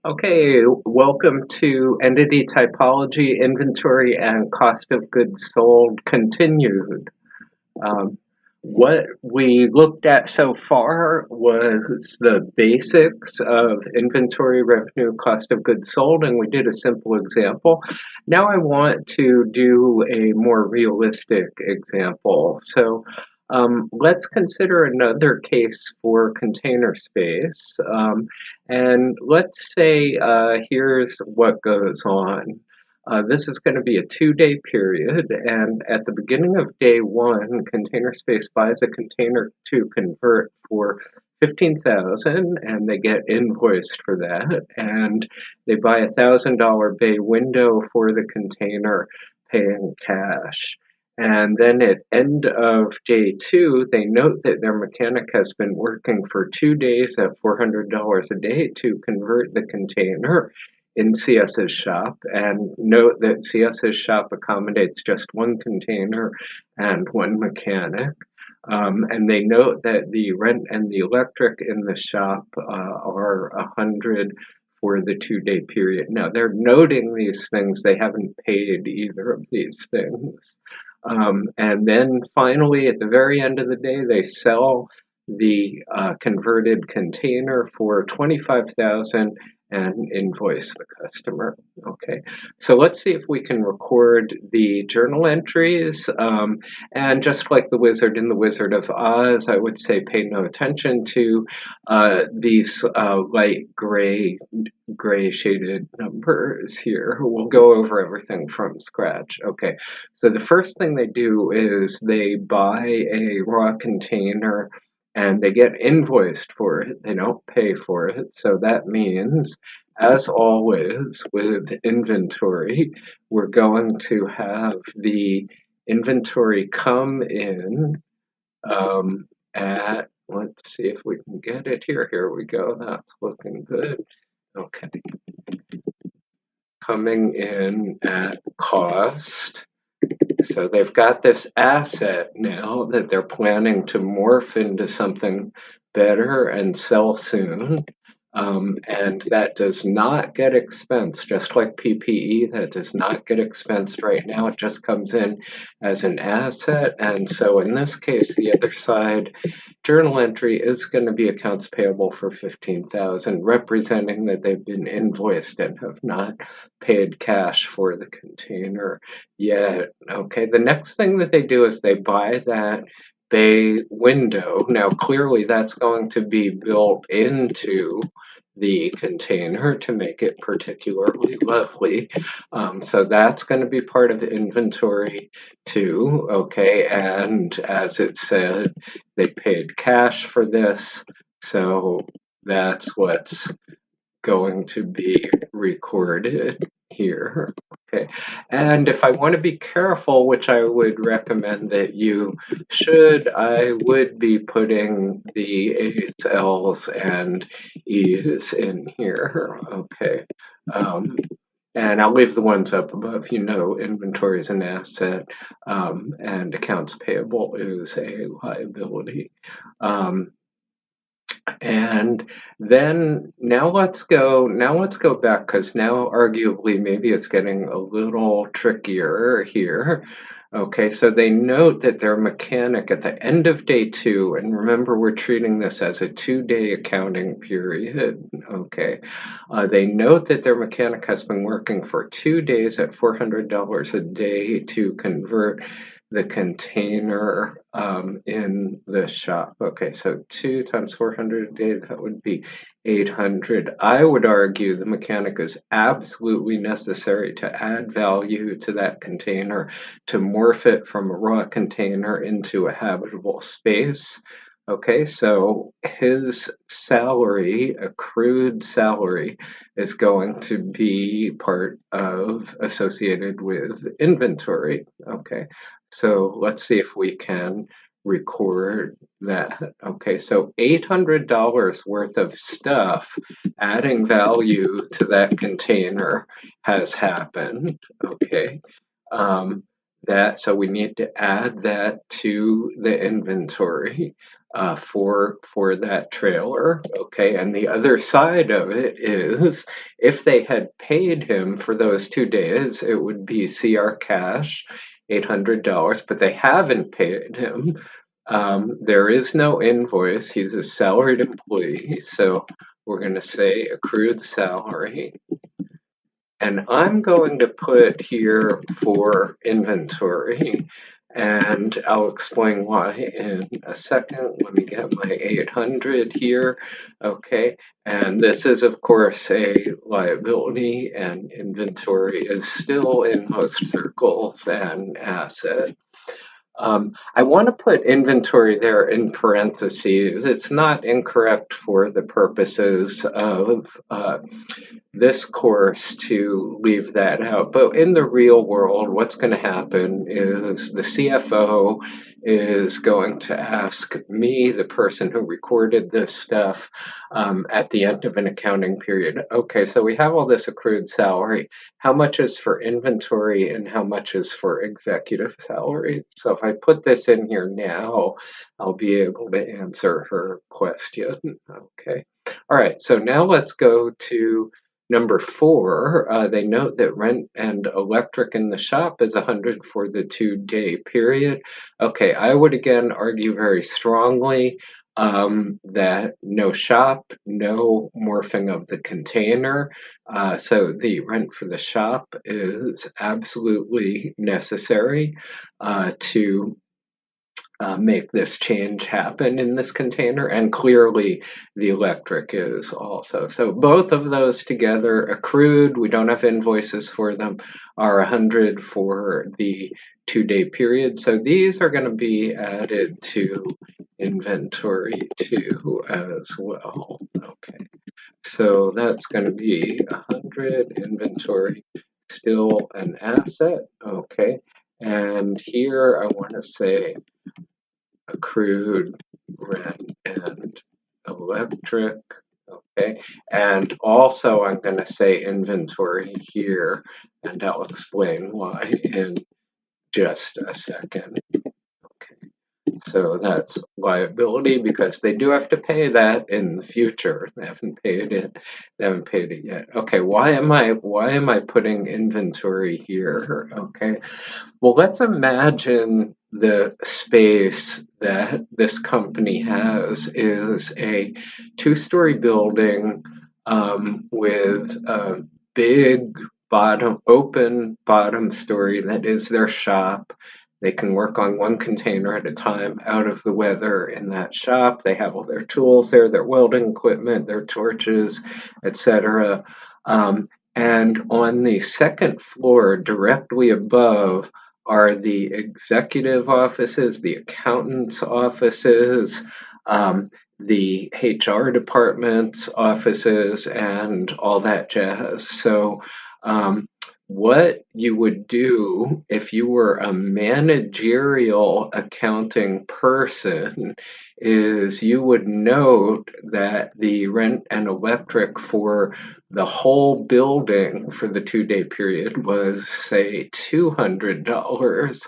Okay, welcome to Entity Typology, Inventory, and Cost of Goods Sold continued. Um, what we looked at so far was the basics of inventory, revenue, cost of goods sold, and we did a simple example. Now I want to do a more realistic example. Let's consider another case for container space. And let's say here's what goes on. This is going to be a 2-day period, and at the beginning of day one, Container Space buys a container to convert for 15,000, and they get invoiced for that, and they buy a $1,000 bay window for the container, paying cash. And then at end of day two, they note that their mechanic has been working for 2 days at $400 a day to convert the container in CS's shop, and note that CS's shop accommodates just one container and one mechanic. And they note that the rent and the electric in the shop are $100 for the 2-day period. Now they're noting these things, they haven't paid either of these things. And then finally, at the very end of the day, they sell the converted container for 25,000 and invoice the customer. Okay, so let's see if we can record the journal entries. And just like the wizard in the Wizard of Oz, I would say pay no attention to these light gray shaded numbers here. We'll go over everything from scratch. Okay, so the first thing they do is they buy a raw container and they get invoiced for it. They don't pay for it. So that means, as always with inventory, we're going to have the inventory come in at, let's see if we can get it here. Here we go. That's looking good. Okay. Coming in at cost. So they've got this asset now that they're planning to morph into something better and sell soon. And that does not get expensed, just like PPE, that does not get expensed right now. It just comes in as an asset. And so in this case, the other side journal entry is going to be accounts payable for 15,000, representing that they've been invoiced and have not paid cash for the container yet. Okay, the next thing that they do is they buy that bay window. Now, clearly that's going to be built into the container to make it particularly lovely. So that's going to be part of the inventory too. Okay, and as it said, they paid cash for this. So that's what's going to be recorded here. Okay, and if I want to be careful, which I would recommend that you should, I would be putting the A's, L's, and E's in here. Okay, and I'll leave the ones up above. You know, inventory is an asset, and accounts payable is a liability. And then now let's go back, because now arguably maybe it's getting a little trickier here. Okay, so they note that their mechanic at the end of day two, and remember we're treating this as a 2-day accounting period. Okay, they note that their mechanic has been working for 2 days at $400 a day to convert the container in the shop. Okay, so 2 times 400 a day, that would be 800. I would argue the mechanic is absolutely necessary to add value to that container, to morph it from a raw container into a habitable space. Okay, so his salary, accrued salary, is going to be part of associated with inventory. Okay, so let's see if we can record that. Okay, so $800 worth of stuff adding value to that container has happened. Okay, so we need to add that to the inventory for that trailer. Okay, and the other side of it is if they had paid him for those 2 days, it would be CR cash, $800, but they haven't paid him. There is no invoice. He's a salaried employee, so we're going to say accrued salary. And I'm going to put here for inventory, and I'll explain why in a second. Let me get my 800 here. Okay, and this is of course a liability, and inventory is still in most circles an asset. I want to put inventory there in parentheses. It's not incorrect for the purposes of this course to leave that out. But in the real world, what's going to happen is the CFO is going to ask me, the person who recorded this stuff, at the end of an accounting period, okay, so we have all this accrued salary. How much is for inventory and how much is for executive salary? So if I put this in here now, I'll be able to answer her question. Okay. All right, so now let's go to number 4. They note that rent and electric in the shop is 100 for the 2-day period. Okay, I would again argue very strongly that no shop, no morphing of the container. So the rent for the shop is absolutely necessary to make this change happen in this container, and clearly the electric is also. So both of those together, accrued, we don't have invoices for them, are 100 for the 2-day period. So these are going to be added to inventory too as well. Okay, so that's going to be 100 inventory, still an asset. Okay, and here I want to say accrued rent and electric. Okay, and also I'm going to say inventory here, and I'll explain why in just a second. Okay, so that's liability because they do have to pay that in the future. They haven't paid it. They haven't paid it yet. Okay, why am I putting inventory here? Okay, well, let's imagine the space that this company has is a 2-story building with a big open bottom story that is their shop. They can work on one container at a time out of the weather in that shop. They have all their tools there, their welding equipment, their torches, etc. And on the second floor, directly above, are the executive offices, the accountant's offices, the HR department's offices, and all that jazz. So, what you would do if you were a managerial accounting person is you would note that the rent and electric for the whole building for the 2-day period was, say, $200.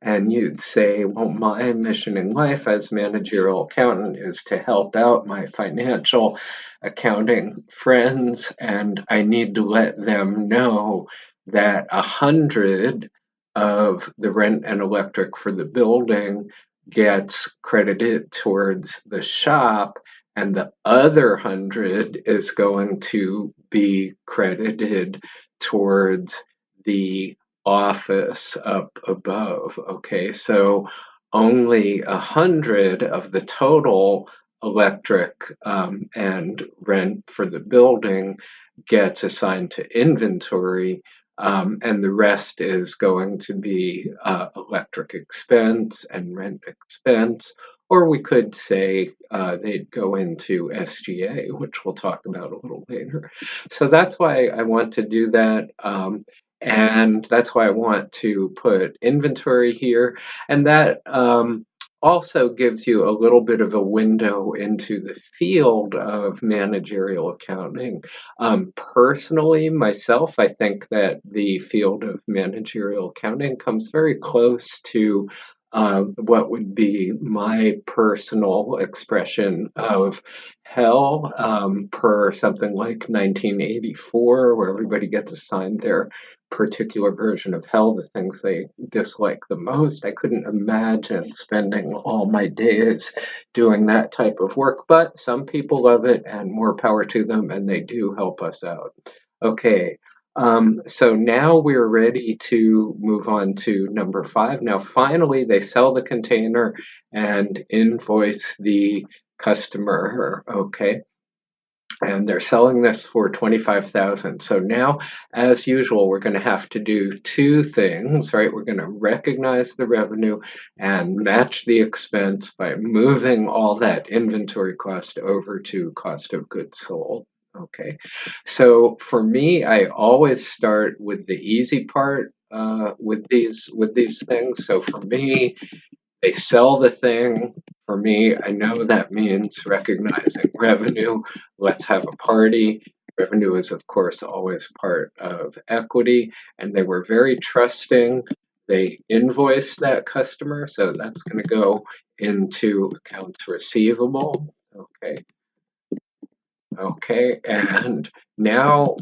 And you'd say, well, my mission in life as managerial accountant is to help out my financial accounting friends, and I need to let them know that 100 of the rent and electric for the building gets credited towards the shop, and the other 100 is going to be credited towards the office up above. Okay, so only 100 of the total electric and rent for the building gets assigned to inventory, and the rest is going to be electric expense and rent expense, or we could say they'd go into SGA, which we'll talk about a little later. So that's why I want to do that. And that's why I want to put inventory here. And that also gives you a little bit of a window into the field of managerial accounting. Personally, myself, I think that the field of managerial accounting comes very close to what would be my personal expression of hell, per something like 1984, where everybody gets assigned their particular version of hell, the things they dislike the most. I couldn't imagine spending all my days doing that type of work, but some people love it and more power to them, and they do help us out. Okay, so now we're ready to move on to number 5. Now, finally, they sell the container and invoice the customer. Okay, and they're selling this for 25,000. So now, as usual, we're going to have to do two things, right? We're going to recognize the revenue and match the expense by moving all that inventory cost over to cost of goods sold. Okay, so for me, I always start with the easy part with these things. So for me, they sell the thing. For me, I know that means recognizing revenue. Let's have a party. Revenue is, of course, always part of equity, and they were very trusting. They invoiced that customer, so that's going to go into accounts receivable. Okay. Okay, and now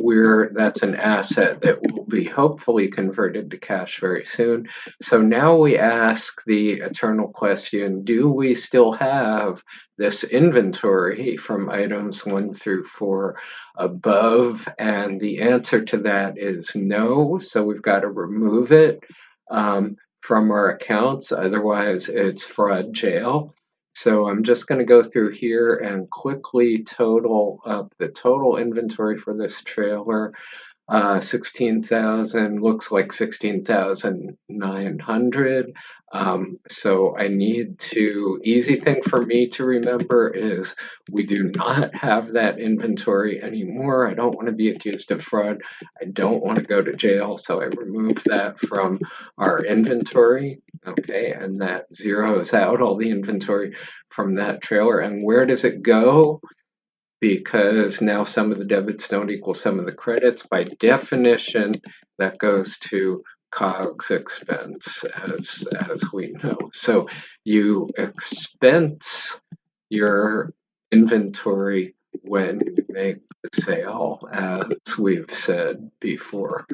that's an asset that will be hopefully converted to cash very soon. So now we ask the eternal question, do we still have this inventory from items 1 through 4 above? And the answer to that is no, so we've got to remove it from our accounts, otherwise it's fraud jail. So I'm just going to go through here and quickly total up the total inventory for this trailer. 16,000 looks like 16,900. So I need to, easy thing for me to remember is we do not have that inventory anymore. I don't want to be accused of fraud. I don't want to go to jail. So I remove that from our inventory. Okay, and that zeroes out all the inventory from that trailer. And where does it go? Because now some of the debits don't equal some of the credits. By definition, that goes to COGS expense, as we know. So you expense your inventory when you make the sale, as we've said before.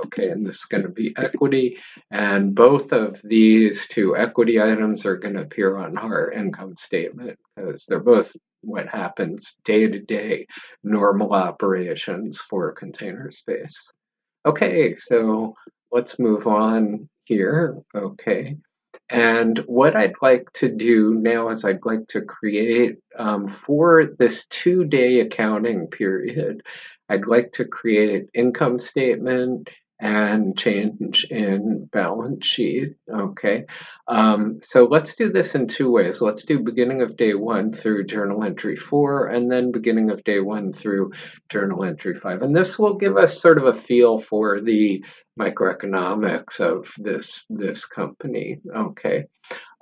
Okay, and this is going to be equity, and both of these two equity items are going to appear on our income statement because they're both what happens day to day normal operations for container space. Okay, so let's move on here. Okay, and what I'd like to do now is I'd like to create, for this 2-day accounting period, I'd like to create income statement and change in balance sheet. Okay, so let's do this in 2 ways. Let's do beginning of day 1 through journal entry 4, and then beginning of day 1 through journal entry 5. And this will give us sort of a feel for the microeconomics of this company. Okay.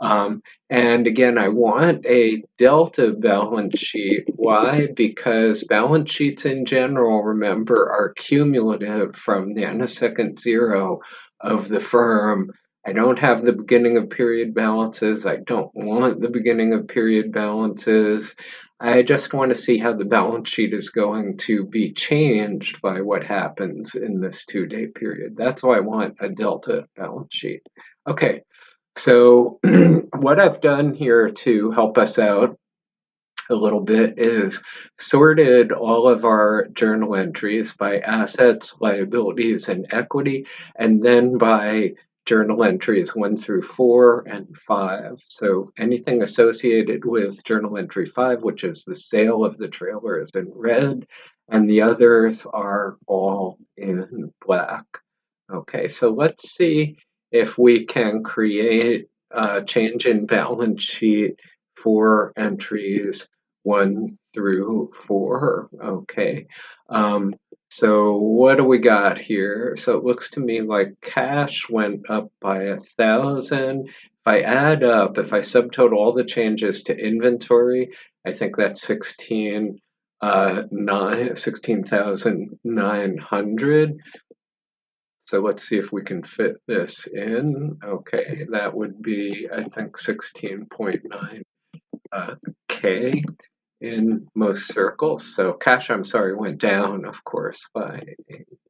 And again, I want a delta balance sheet. Why? Because balance sheets in general, remember, are cumulative from nanosecond zero of the firm. I don't have the beginning of period balances. I don't want the beginning of period balances. I just want to see how the balance sheet is going to be changed by what happens in this 2-day period. That's why I want a delta balance sheet. Okay, so what I've done here to help us out a little bit is sorted all of our journal entries by assets, liabilities, and equity, and then by journal entries 1 through 4 and 5. So anything associated with journal entry 5, which is the sale of the trailer, is in red, and the others are all in black. Okay, so let's see if we can create a change in balance sheet for entries 1 through 4. Okay, So what do we got here? So it looks to me like cash went up by 1,000. If I add up, if I subtotal all the changes to inventory, I think that's 16,900. So let's see if we can fit this in. Okay, that would be, I think, 16.9 K in most circles. So cash, I'm sorry, went down, of course, by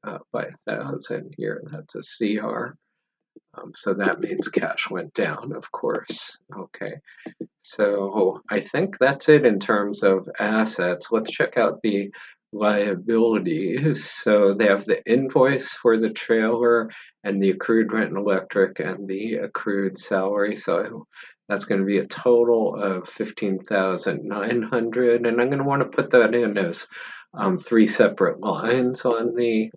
1,000 here. That's a CR. So that means cash went down, of course. Okay. So I think that's it in terms of assets. Let's check out the liabilities. So they have the invoice for the trailer and the accrued rent and electric and the accrued salary. So that's going to be a total of 15,900, and I'm going to want to put that in as three separate lines on the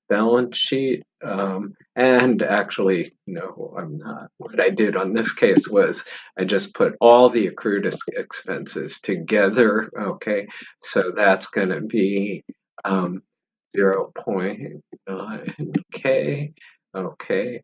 balance sheet. And actually, no, I'm not. What I did on this case was I just put all the accrued expenses together. Okay, so that's going to be 0.9K. Okay.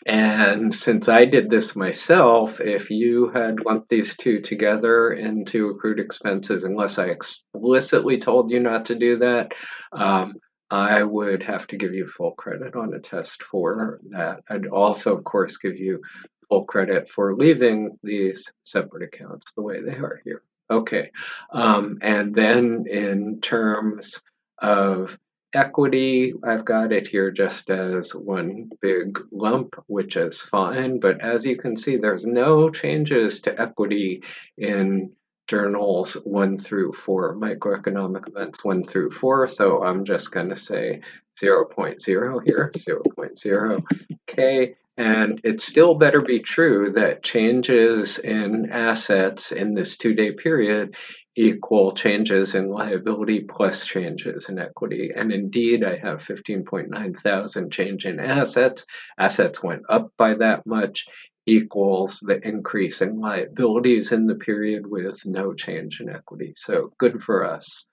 And since I did this myself, if you had lumped these two together into accrued expenses, unless I explicitly told you not to do that, I would have to give you full credit on a test for that. I'd also, of course, give you full credit for leaving these separate accounts the way they are here. Okay. And then in terms of equity, I've got it here just as one big lump, which is fine. But as you can see, there's no changes to equity in journals 1 through 4, microeconomic events 1 through 4. So I'm just going to say 0.0 here, 0.0. Okay. And it still better be true that changes in assets in this 2-day period equal changes in liability plus changes in equity. And indeed, I have 15.9 thousand change in assets. Assets went up by that much, equals the increase in liabilities in the period with no change in equity. So good for us.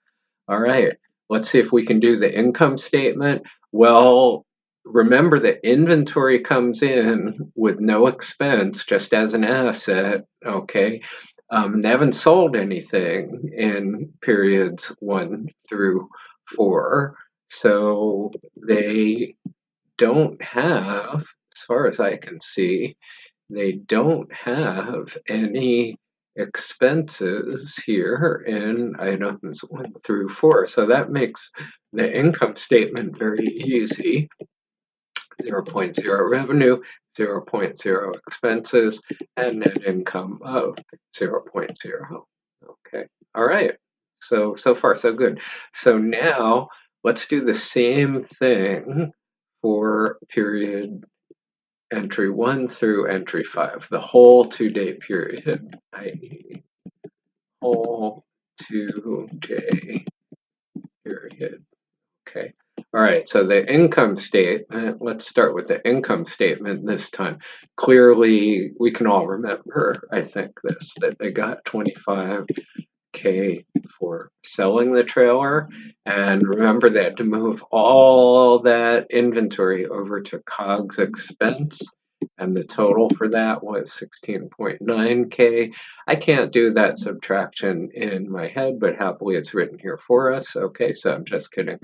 All right, let's see if we can do the income statement. Well, remember that inventory comes in with no expense, just as an asset, okay? They haven't sold anything in periods 1 through 4, so they don't have, as far as I can see, they don't have any expenses here in items 1 through 4. So that makes the income statement very easy. 0.0 revenue, 0.0 expenses, and net income of 0.0. Okay, all right. So far, so good. So now let's do the same thing for period entry 1 through entry 5, the whole 2-day period, i.e. whole 2-day period. Okay. All right, so the income statement, let's start with the income statement this time. Clearly, we can all remember, I think, this, that they got 25K for selling the trailer. And remember, they had to move all that inventory over to COGS expense. And the total for that was 16.9K. I can't do that subtraction in my head, but happily it's written here for us. Okay, so I'm just kidding.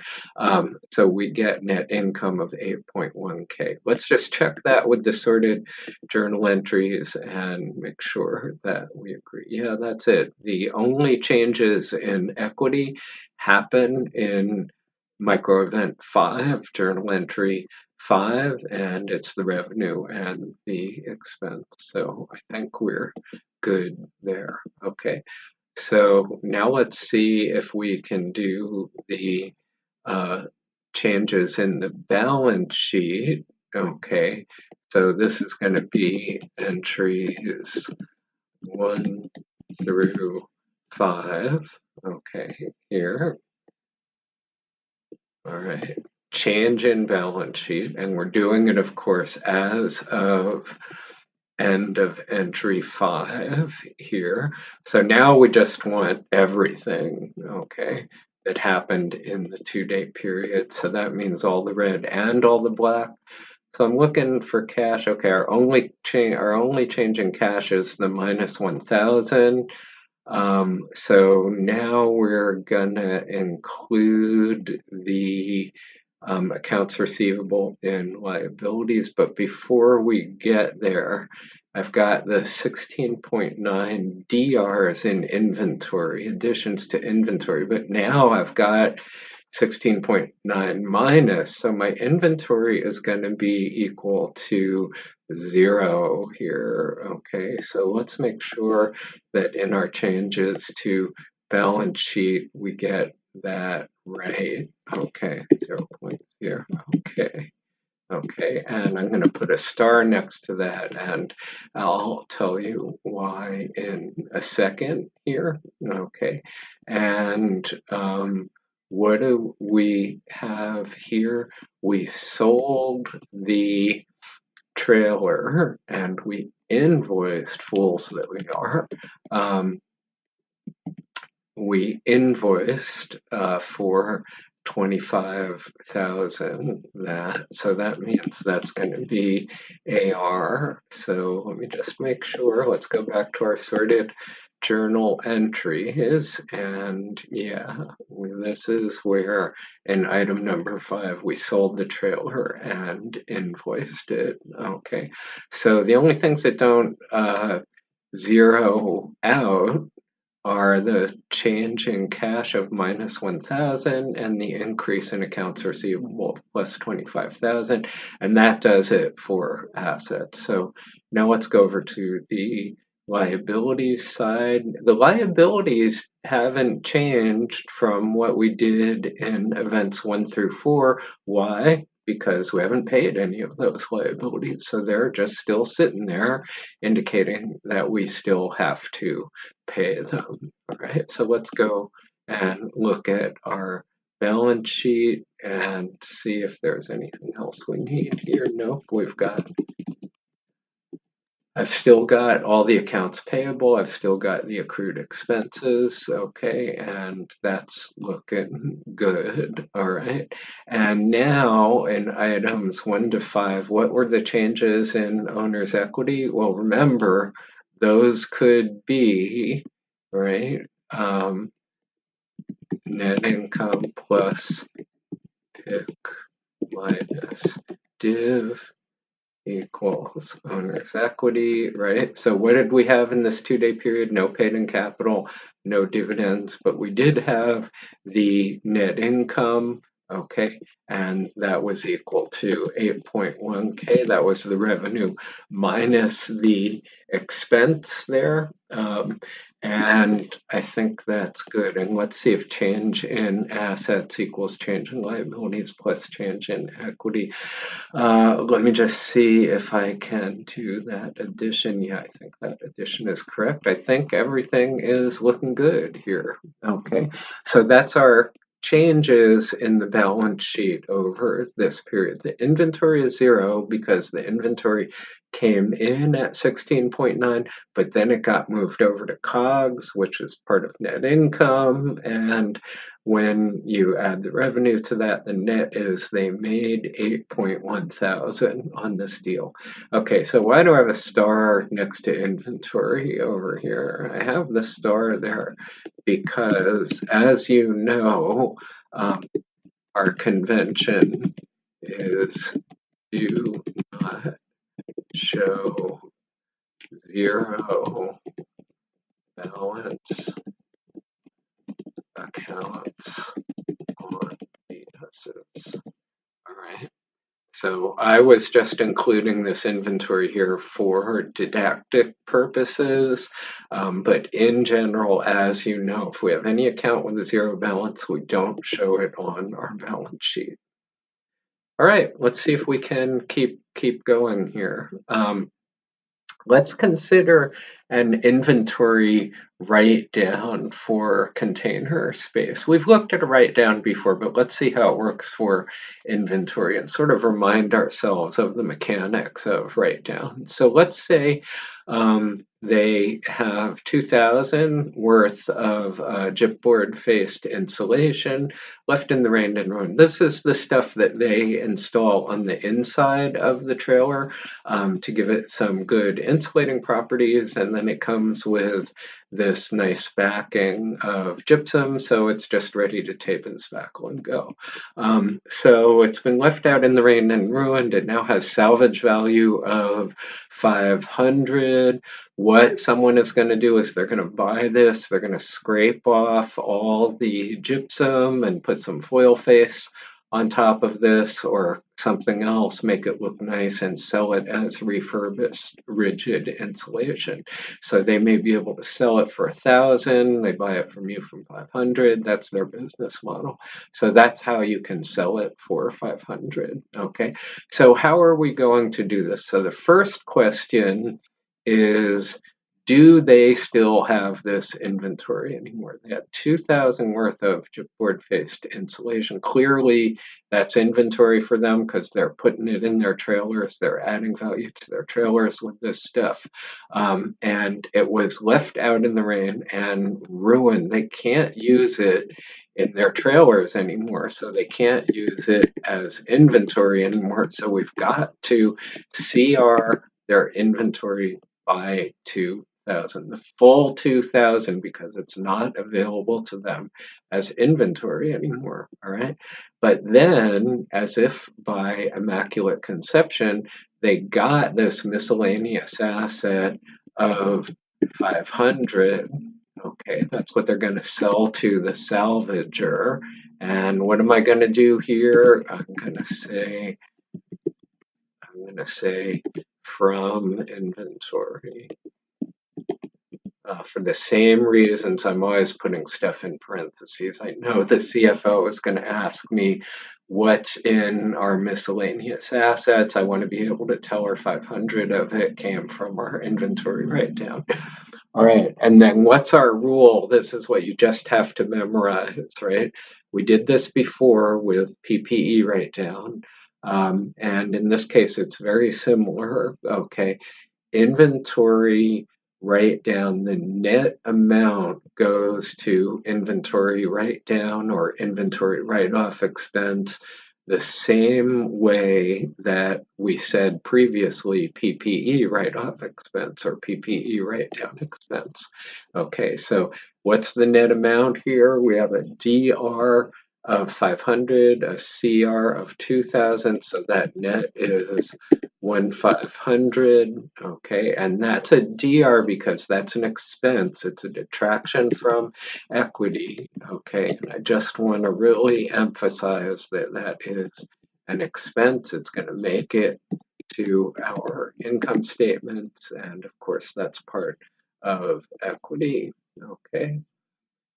So we get net income of 8.1K. Let's just check that with the sorted journal entries and make sure that we agree. Yeah, that's it. The only changes in equity happen in micro event 5, journal entry 5, and it's the revenue and the expense. So I think we're good there. Okay, so now let's see if we can do the changes in the balance sheet. Okay, so this is going to be entries 1 through 5. Okay, here. All right, change in balance sheet, and we're doing it, of course, as of end of entry 5 here. So now we just want everything, okay? that happened in the 2-day period. So that means all the red and all the black. So I'm looking for cash. Okay, our only change in cash is the minus 1,000. So now we're gonna include the accounts receivable in liabilities, but before we get there, I've got the 16.9 DRs in inventory, additions to inventory, but now I've got 16.9 minus, so my inventory is going to be equal to 0 here. Okay, so let's make sure that in our changes to balance sheet we get that right. Okay, 0.0. Okay, and I'm going to put a star next to that, and I'll tell you why in a second here. Okay, and what do we have here? We sold the trailer and we invoiced, fools that we are. We invoiced for 25,000 that, so that means that's going to be AR. So let me just make sure. Let's go back to our sorted journal entries, and yeah, this is where in item number 5 we sold the trailer and invoiced it. Okay, so the only things that don't zero out are the change in cash of minus 1,000 and the increase in accounts receivable plus 25,000, and that does it for assets. So now let's go over to the liabilities side. The liabilities haven't changed from what we did in events 1 through 4. Why? Because we haven't paid any of those liabilities, so they're just still sitting there, indicating that we still have to pay them. All right, so let's go and look at our balance sheet and see if there's anything else we need here. Nope, I've still got all the accounts payable, I've still got the accrued expenses, okay, and that's looking good. All right, and now in items 1 to 5, what were the changes in owner's equity? Well, remember, those could be, right, net income plus PIC minus div equals owner's equity, right? So what did we have in this 2-day period? No paid-in capital, no dividends, but we did have the net income, okay, and that was equal to 8.1K. That was the revenue minus the expense there. And I think that's good. And let's see if change in assets equals change in liabilities plus change in equity. Let me just see if I can do that addition. Yeah, I think that addition is correct. I think everything is looking good here. Okay, so that's our changes in the balance sheet over this period. The inventory is 0 because the inventory came in at 16.9, but then it got moved over to COGS, which is part of net income, and when you add the revenue to that, the net is they made 8.1 thousand on this deal. Okay, so why do I have a star next to inventory over here? I have the star there because, as you know, our convention is do not show 0 balance accounts on the assets. All right. So I was just including this inventory here for didactic purposes, but in general, as you know, if we have any account with a 0 balance, we don't show it on our balance sheet. All right, let's see if we can keep going here. Let's consider an inventory write-down for container space. We've looked at a write-down before, but let's see how it works for inventory and sort of remind ourselves of the mechanics of write-down. So let's say they have 2,000 worth of gypboard faced insulation left in the rain and ruin. This is the stuff that they install on the inside of the trailer to give it some good insulating properties, and then it comes with this nice backing of gypsum, so it's just ready to tape and spackle and go. So it's been left out in the rain and ruined. It now has salvage value of 500. What someone is going to do is they're going to buy this, they're going to scrape off all the gypsum and put some foil face on top of this or something else, make it look nice, and sell it as refurbished rigid insulation. So they may be able to sell it for 1,000, they buy it from you for 500. That's their business model. So that's how you can sell it for 500. Okay, so how are we going to do this? So the first question is, do they still have this inventory anymore? They have 2,000 worth of chipboard faced insulation. Clearly, that's inventory for them because they're putting it in their trailers. They're adding value to their trailers with this stuff. And it was left out in the rain and ruined. They can't use it in their trailers anymore, so they can't use it as inventory anymore. So we've got to CR their inventory by 2,000, the full 2,000, because it's not available to them as inventory anymore. All right. But then, as if by immaculate conception, they got this miscellaneous asset of 500. Okay, that's what they're going to sell to the salvager. And what am I going to do here? I'm going to say from inventory. For the same reasons, I'm always putting stuff in parentheses. I know the CFO is going to ask me what's in our miscellaneous assets. I want to be able to tell her 500 of it came from our inventory write-down. All right, and then what's our rule? This is what you just have to memorize, right? We did this before with PPE write-down, and in this case, it's very similar. Okay, inventory write-down, the net amount goes to inventory write-down or inventory write-off expense, the same way that we said previously PPE write-off expense or PPE write-down expense. Okay, so what's the net amount here? We have a DR of 500, a CR of 2,000, so that net is 1,500. Okay, and that's a DR because that's an expense. It's a detraction from equity. Okay, and I just want to really emphasize that that is an expense. It's going to make it to our income statements, and of course, that's part of equity. Okay.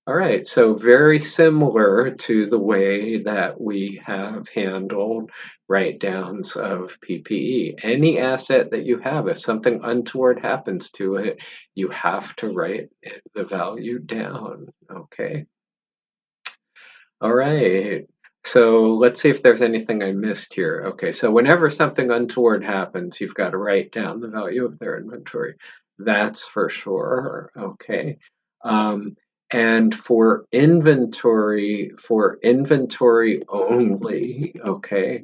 All right, so very similar to the way that we have handled write-downs of PPE. Any asset that you have, if something untoward happens to it, you have to write the value down, okay? All right, so let's see if there's anything I missed here. Okay, so whenever something untoward happens, you've got to write down the value of their inventory. That's for sure, okay? And for inventory only, okay,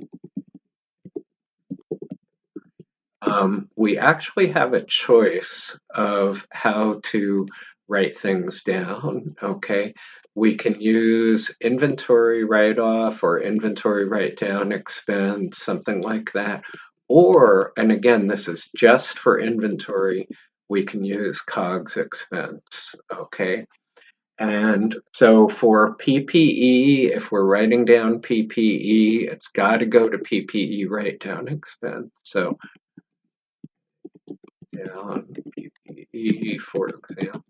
we actually have a choice of how to write things down, okay? We can use inventory write-off or inventory write-down expense, something like that. Or, and again, this is just for inventory, we can use COGS expense, okay? And so for PPE, if we're writing down PPE, it's got to go to PPE write-down expense. So down PPE, for example.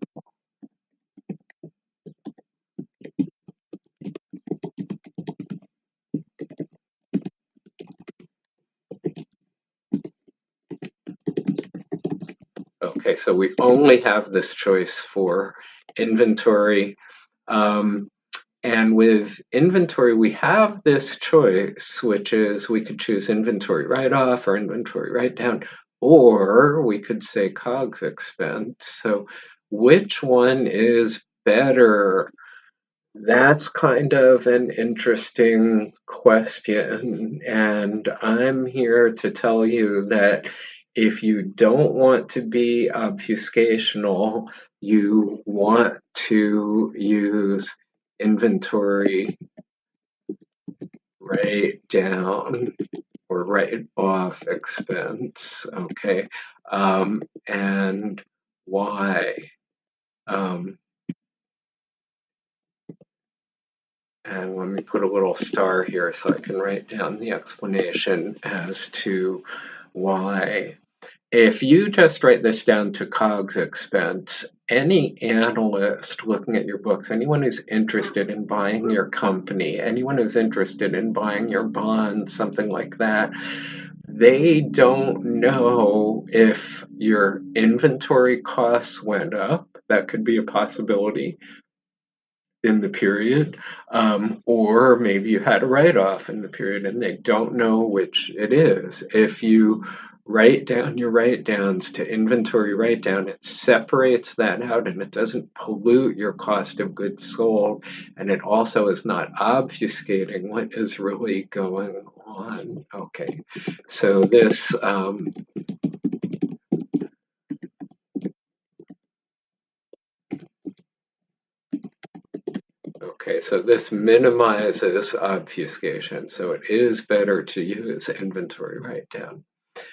Okay, so we only have this choice for inventory. And with inventory, we have this choice, which is we could choose inventory write-off or inventory write-down, or we could say COGS expense. So which one is better? That's kind of an interesting question, and I'm here to tell you that if you don't want to be obfuscational, you want to use inventory write down or write off expense, okay? And why? Um, And let me put a little star here so I can write down the explanation as to why. If you just write this down to COGS expense, any analyst looking at your books, anyone who's interested in buying your company, anyone who's interested in buying your bonds, something like that, they don't know if your inventory costs went up. That could be a possibility in the period, or maybe you had a write-off in the period and they don't know which it is. If you write down your write-downs to inventory write-down, it separates that out and it doesn't pollute your cost of goods sold, and it also is not obfuscating what is really going on. Okay, so this Okay, so this minimizes obfuscation, so it is better to use inventory write-down.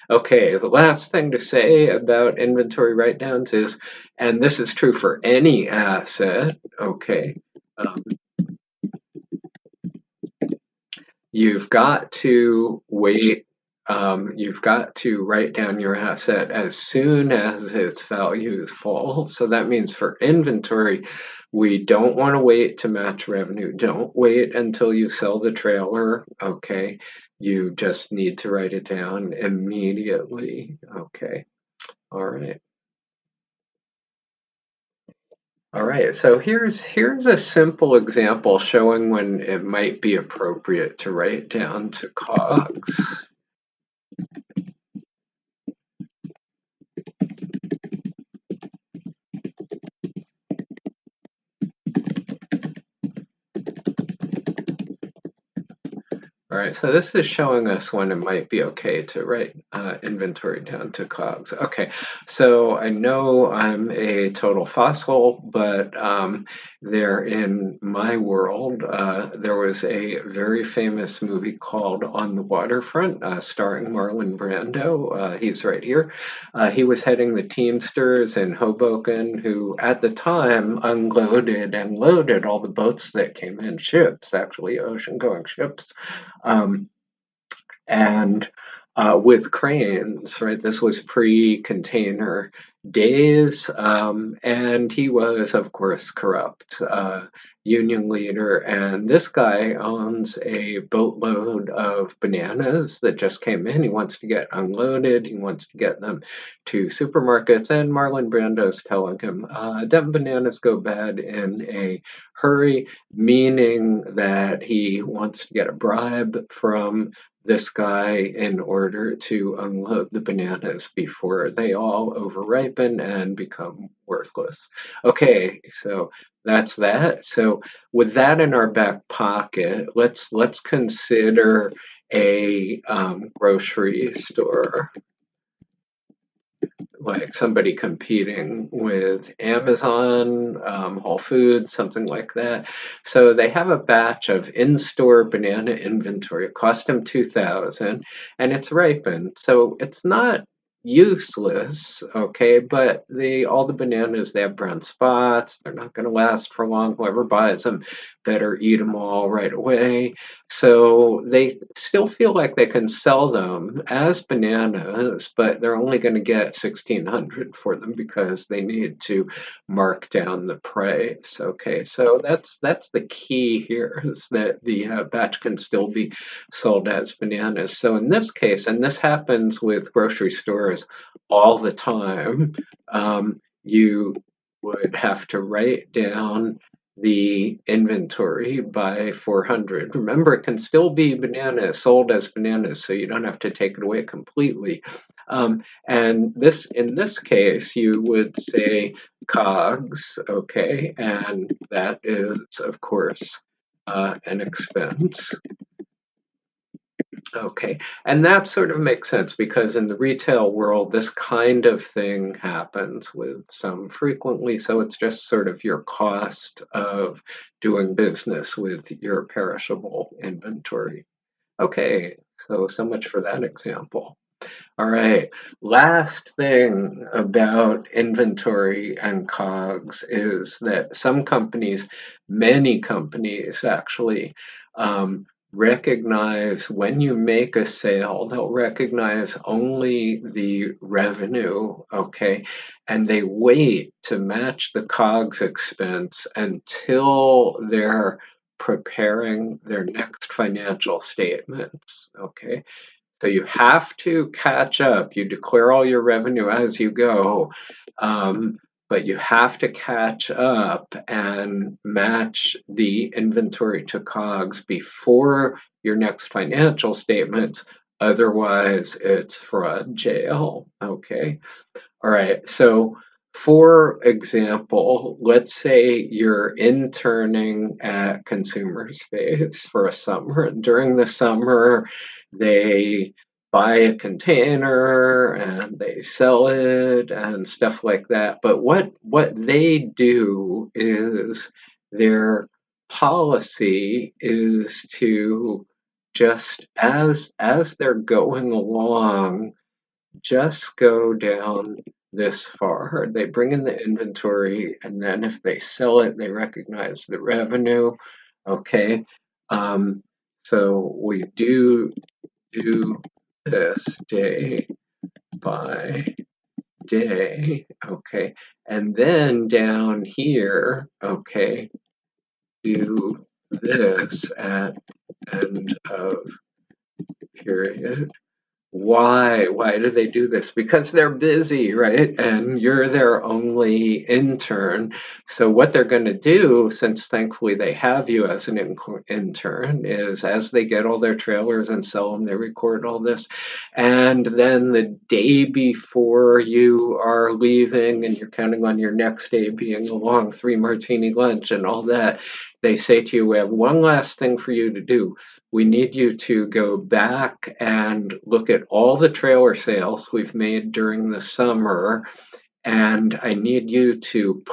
Okay, the last thing to say about inventory write-downs is, and this is true for any asset, okay, um, you've got to wait, you've got to write down your asset as soon as its values fall. So that means for inventory, we don't want to wait to match revenue. Don't wait until you sell the trailer, okay? You just need to write it down immediately, okay? All right. All right, so here's a simple example showing when it might be appropriate to write down to COGS. All right, so this is showing us when it might be okay to write inventory down to COGS. Okay, so I know I'm a total fossil, but there in my world, there was a very famous movie called On the Waterfront, starring Marlon Brando. He's right here. He was heading the Teamsters in Hoboken, who at the time unloaded and loaded all the boats that came in, ships, actually, ocean-going ships. Um, and with cranes, right? This was pre-container days, and he was, of course, corrupt, union leader. And this guy owns a boatload of bananas that just came in. He wants to get unloaded. He wants to get them to supermarkets. And Marlon Brando's telling him, "Them bananas go bad in a hurry," meaning that he wants to get a bribe from this guy in order to unload the bananas before they all overripen and become worthless. Okay, so that's that. So with that in our back pocket, let's consider a grocery store, like somebody competing with Amazon, Whole Foods, something like that. So they have a batch of in-store banana inventory. It cost them 2,000, and it's ripened. So it's not useless, okay, but all the bananas, they have brown spots. They're not going to last for long. Whoever buys them better eat them all right away. So they still feel like they can sell them as bananas, but they're only going to get 1,600 for them because they need to mark down the price. Okay, so that's the key here, is that the batch can still be sold as bananas. So in this case, and this happens with grocery stores all the time, you would have to write down the inventory by 400. Remember, it can still be bananas, sold as bananas, so you don't have to take it away completely. And this, in this case, you would say COGS, okay, and that is, of course, an expense. Okay, and that sort of makes sense because in the retail world, this kind of thing happens with some frequently. So it's just sort of your cost of doing business with your perishable inventory. Okay, so much for that example. All right, last thing about inventory and COGS is that some companies, many companies actually, um, recognize when you make a sale, they'll recognize only the revenue, okay? And they wait to match the COGS expense until they're preparing their next financial statements, okay? So you have to catch up. You declare all your revenue as you go, but you have to catch up and match the inventory to COGS before your next financial statements. Otherwise, it's fraud jail. Okay. All right. So, for example, let's say you're interning at Consumer Space for a summer. During the summer, they buy a container and they sell it and stuff like that. But what they do is their policy is to just as they're going along just go down this far. They bring in the inventory, and then if they sell it, they recognize the revenue. Okay. Um, so we do this day by day. Okay. And then down here, okay, do this at end of period. Why do they do this? Because they're busy, right? And you're their only intern. So what they're going to do, since thankfully they have you as an intern, is as they get all their trailers and sell them, they record all this. And then the day before you are leaving and you're counting on your next day being a long 3 martini lunch and all that, they say to you, we have one last thing for you to do. We need you to go back and look at all the trailer sales we've made during the summer. And I need you to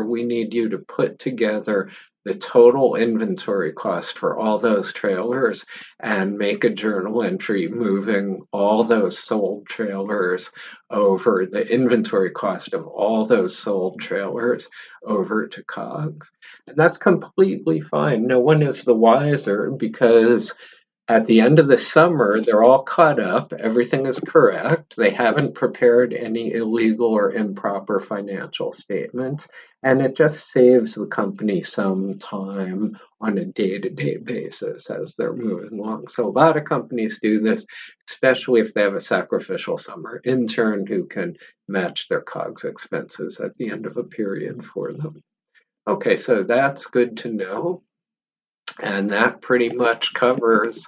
we need you to put together the total inventory cost for all those trailers and make a journal entry moving all those sold trailers over the inventory cost of all those sold trailers over to COGS. And that's completely fine. No one is the wiser because at the end of the summer, they're all caught up. Everything is correct. They haven't prepared any illegal or improper financial statements. And it just saves the company some time on a day-to-day basis as they're moving along. So a lot of companies do this, especially if they have a sacrificial summer intern who can match their COGS expenses at the end of a period for them. Okay, so that's good to know. And that pretty much covers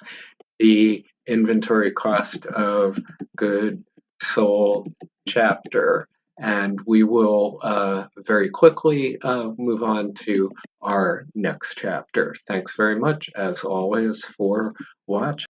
the inventory cost of goods sold chapter. And we will very quickly move on to our next chapter. Thanks very much, as always, for watching.